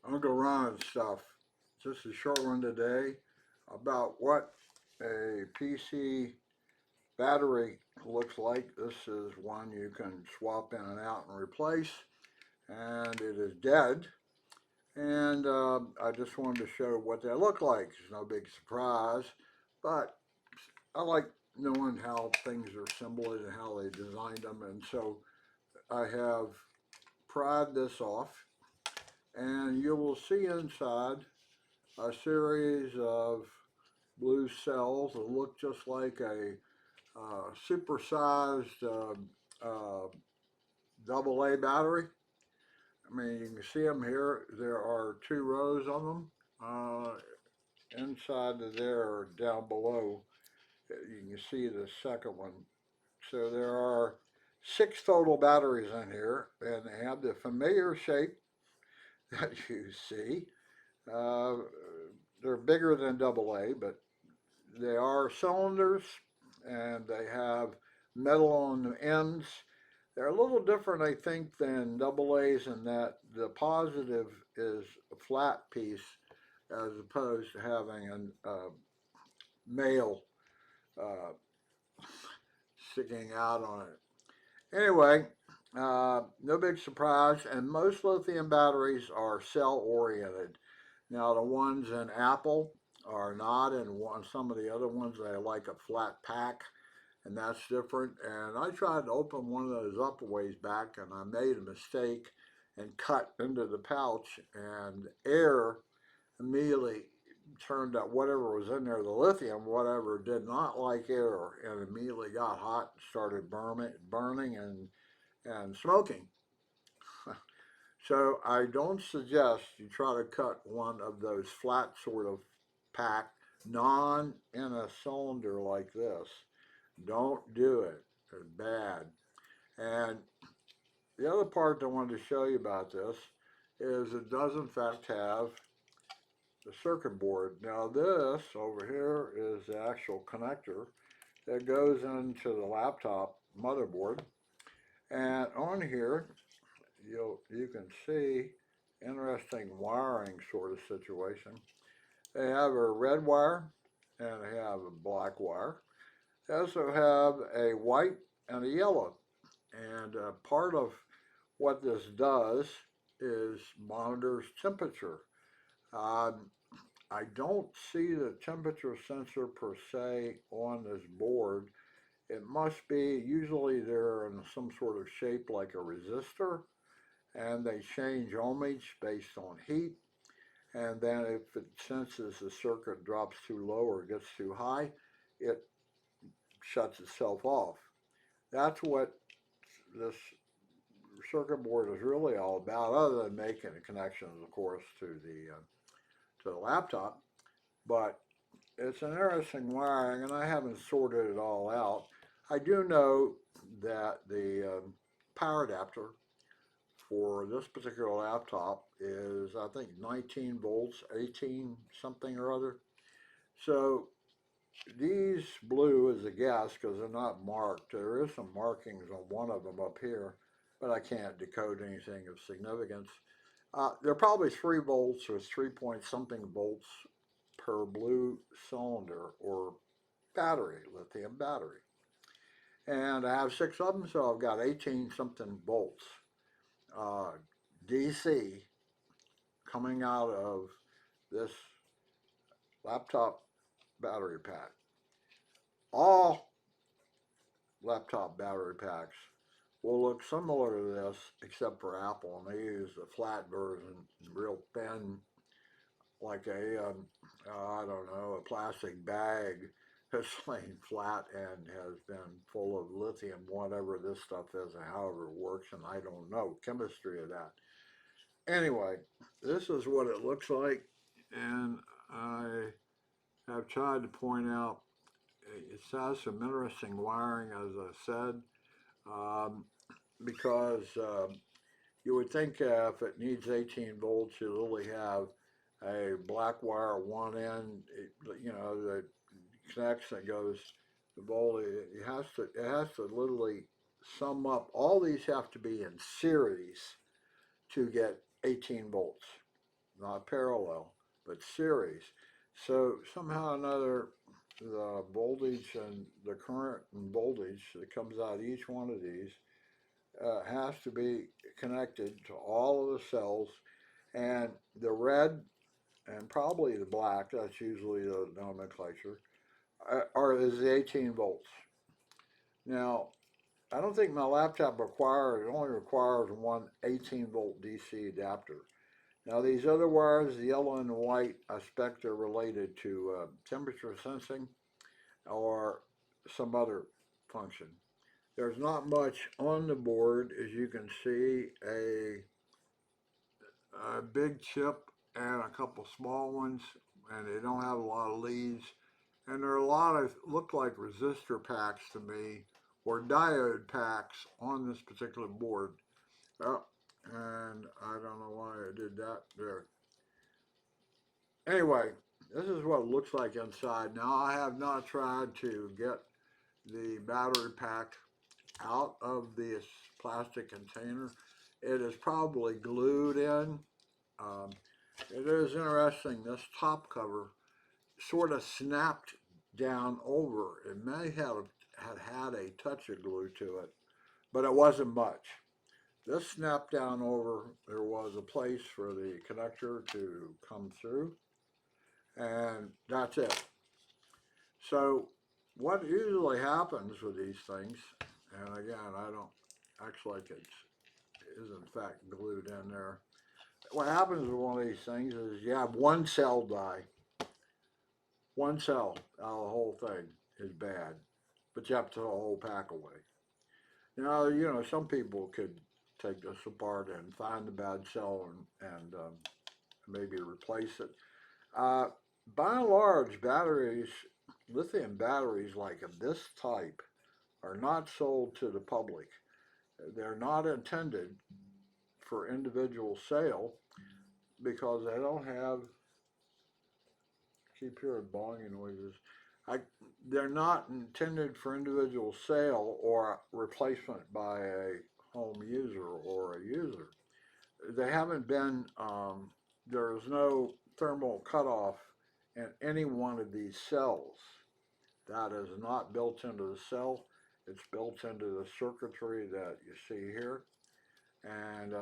I'm gonna go running stuff. Just a short one today about what a PC battery looks like. This is one you can swap in and out and replace, and it is dead. And I just wanted to show what they look like. It's no big surprise, but I like knowing how things are assembled and how they designed them, and so I have pried this off, and you will see inside a series of blue cells that look just like a supersized uh, double A battery. I mean, you can see them here. There are two rows of them. Inside of there or down below, you can see the second one. So there are six total batteries in here, and they have the familiar shape that you see. Uh, they're bigger than double A, but they are cylinders and they have metal on the ends. They're a little different, I think, than double A's in that the positive is a flat piece as opposed to having a male uh, sticking out on it. Anyway, no big surprise, and most lithium batteries are cell oriented. Now, the ones in Apple are not, and some of the other ones they like a flat pack, and that's different. And I tried to open one of those up a ways back, and I made a mistake and cut into the pouch, and air immediately turned out whatever was in there, the lithium, whatever, did not like air, and immediately got hot and started burning and smoking. So I don't suggest you try to cut one of those flat sort of pack, non in a cylinder like this. Don't do it. It's bad. And the other part I wanted to show you about this is it does in fact have the circuit board. Now this over here is the actual connector that goes into the laptop motherboard. And on here you can see interesting wiring sort of situation. They have a red wire and they have a black wire. They also have a white and a yellow. And part of what this does is monitors temperature. Um, I don't see the temperature sensor per se on this board. It must be, usually they're in some sort of shape like a resistor, and they change ohmage based on heat. And then if it senses the circuit drops too low or gets too high, it shuts itself off. That's what this circuit board is really all about, other than making the connections, of course, to the laptop. But it's an interesting wiring, and I haven't sorted it all out. I do know that the power adapter for this particular laptop is, I think, 19 volts, 18 something or other. So these blue is a guess because they're not marked. There is some markings on one of them up here, but I can't decode anything of significance. They're probably 3 volts or 3 point something volts per blue cylinder or battery, lithium battery. And I have six of them, so I've got 18 something volts uh, DC coming out of this laptop battery pack. All laptop battery packs will look similar to this, except for Apple, and they use the flat version, real thin, like I don't know, a plastic bag that's laying flat and has been full of lithium, whatever this stuff is, and however it works, and I don't know chemistry of that. Anyway, this is what it looks like, and I have tried to point out it has some interesting wiring, as I said, um, because you would think if it needs 18 volts, you'll only have a black wire at one end, that connects and goes the volt. It has to literally sum up. All these have to be in series to get 18 volts. not parallel, but series. So somehow or another, the voltage and the current and voltage that comes out of each one of these has to be connected to all of the cells, and the red and probably the black, that's usually the nomenclature, is the 18 volts. Now, I don't think my laptop requires, it only requires one 18 volt DC adapter. Now, these other wires, the yellow and the white, I suspect are related to temperature sensing or some other function. There's not much on the board, as you can see, a big chip and a couple small ones, and they don't have a lot of leads. And there are a lot of look like resistor packs to me, or diode packs on this particular board. Oh, and I don't know why I did that there. Anyway, this is what it looks like inside. Now I have not tried to get the battery pack out of this plastic container. It is probably glued in. Um, it is interesting, this top cover sort of snapped down over. It may have had a touch of glue to it, but it wasn't much. This snapped down over, there was a place for the connector to come through, and that's it. So what usually happens with these things, and again, I don't act like it is in fact glued in there. What happens with one of these things is you have one cell die. One cell out of the whole thing is bad, but you have to throw the whole pack away. Now, some people could take this apart and find the bad cell and maybe replace it. Uh, by and large, batteries, lithium batteries like of this type, are not sold to the public. They're not intended for individual sale because they don't have, keep hearing bonging noises. I, they're not intended for individual sale or replacement by a home user or a user. They haven't been, there's no thermal cutoff in any one of these cells. That is not built into the cell. It's built into the circuitry that you see here. And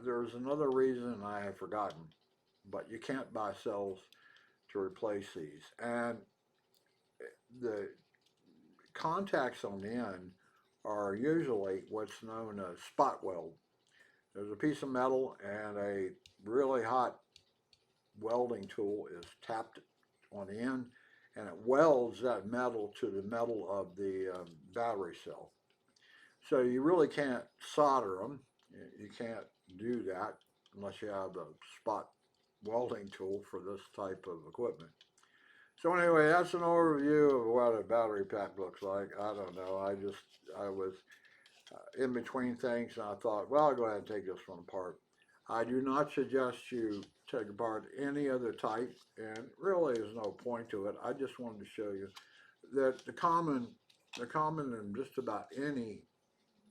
there's another reason I have forgotten, but you can't buy cells to replace these. And the contacts on the end are usually what's known as spot weld. There's a piece of metal and a really hot welding tool is tapped on the end, and it welds that metal to the metal of the battery cell. So you really can't solder them. You can't do that unless you have a spot welding tool for this type of equipment. So anyway, that's an overview of what a battery pack looks like. I don't know. I was in between things, and I thought, well, I'll go ahead and take this one apart. I do not suggest you take apart any other type, and really there's no point to it. I just wanted to show you that the common in just about any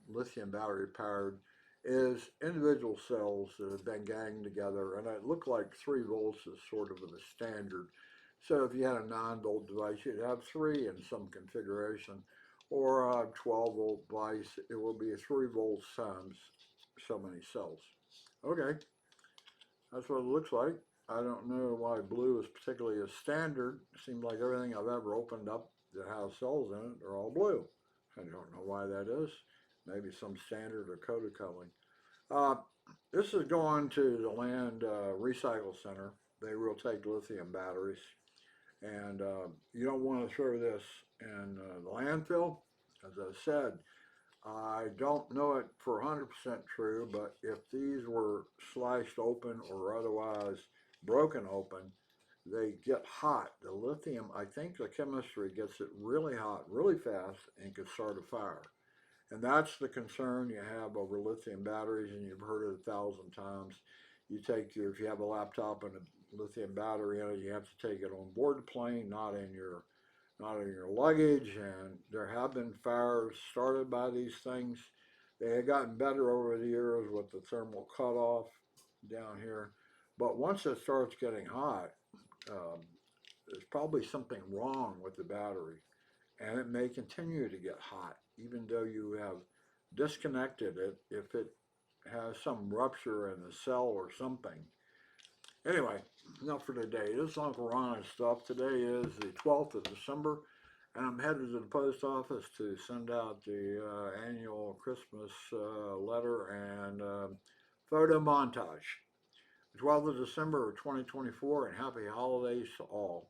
lithium battery powered is individual cells that have been ganged together, and it looked like 3 volts is sort of the standard. So if you had a 9 volt device, you'd have 3 in some configuration, or a 12 volt device, it will be a 3 volts times so many cells. Okay, that's what it looks like. I don't know why blue is particularly a standard. It seems like everything I've ever opened up that has cells in it are all blue. I don't know why that is. Maybe some standard or coded coloring. Uh, this is going to the land recycle center. They will take lithium batteries, and you don't want to throw this in the landfill. As I said, I don't know it for 100% true, but if these were sliced open or otherwise broken open, they get hot. The lithium, I think the chemistry gets it really hot really fast and could start a fire. And that's the concern you have over lithium batteries, and you've heard it 1,000 times. If you have a laptop and a lithium battery in it, you have to take it on board the plane, not in your luggage. And there have been fires started by these things. They have gotten better over the years with the thermal cutoff down here, But once it starts getting hot, um, there's probably something wrong with the battery, and it may continue to get hot even though you have disconnected it if it has some rupture in the cell or something. Anyway, enough for today. This is Uncle Ron and stuff. Today is the 12th of December, and I'm headed to the post office to send out the annual Christmas letter and photo montage. 12th of December of 2024, and happy holidays to all.